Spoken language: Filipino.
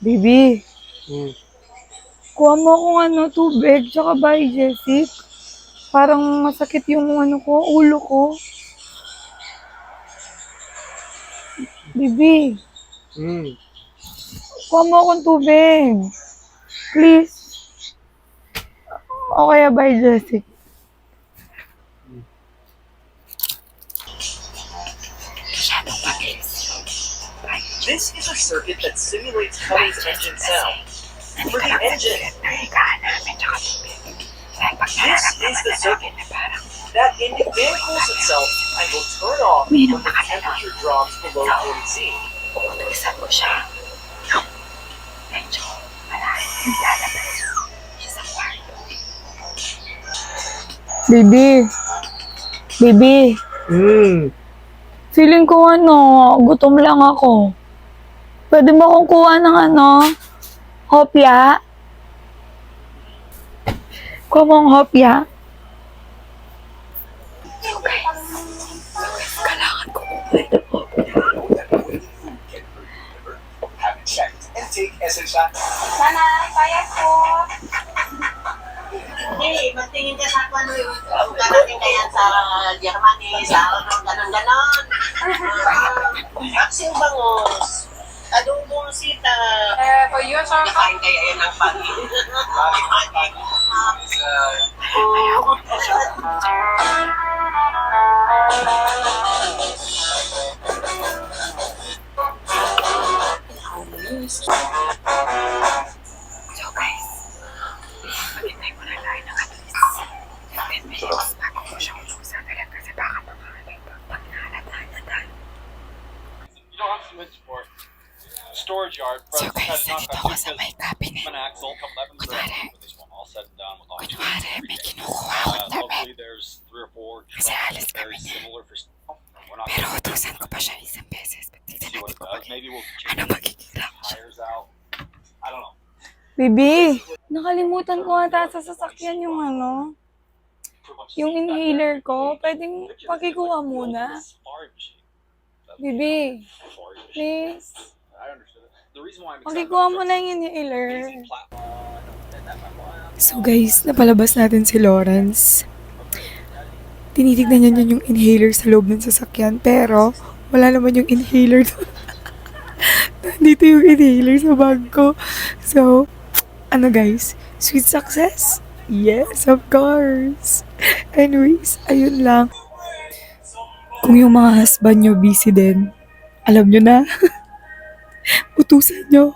Baby, Hmm. kuha mo akong tubig, tsaka Jessic. Parang masakit yung ulo ko. Baby, Hmm. kuha mo akong tubig. Please. O kaya Jessic. This is a circuit that simulates Cummins engine sound. For the engine, this is the circuit that vehicles itself and will turn off when the temperature drops below 40 C. Utusan ko siya. Yung medyo malalim lalabas siya sa kwarto. Baby, Hmm. feeling ko gutom lang ako. Pwede mo akong kuha ng hopya? Kuha mo ang hopya? So guys, kailangan ko kuha ng hopya. Sana, bayad po. Hindi, magtingin ka sa ano yung karating kaya sa Germany, sa ganon-ganon. Aksing bangus. Adobong sita. For you, sir. Nakain kaya yan ng pangin. So guys, maghintay mo na tayo ng at least 10 minutes bago ko siya utusan ulit kasi baka pag nahalatahan na tayo. You don't have to switch for it. Storage yard. So guys, nandito ako sa may cabinet. Kunwari, may kinukuha akong damit. Hopefully there's 3 or 4 Kasi alis kami very niya. similar for we're not Pero utusan ko pa siya isang beses. Tignan see what natin it kung does. Maybe we'll ano change magiging reaction. tires out. I don't know. Bibi, nakalimutan ko ata sa sasakyan yung yung inhaler ko. Pwedeng pakikuha muna. Bibi, please. I understood it. The reason why I'm Pakikuha mo na yung inhaler. platform. So guys, napalabas natin si Lawrence. Tinitignan niya yung inhaler sa loob ng sasakyan, pero wala naman yung inhaler doon. Nandito yung inhaler sa bag ko. So, guys, sweet success? Yes, of course. Anyways, ayun lang. Kung yung mga husband nyo busy din, alam nyo na, utusan nyo.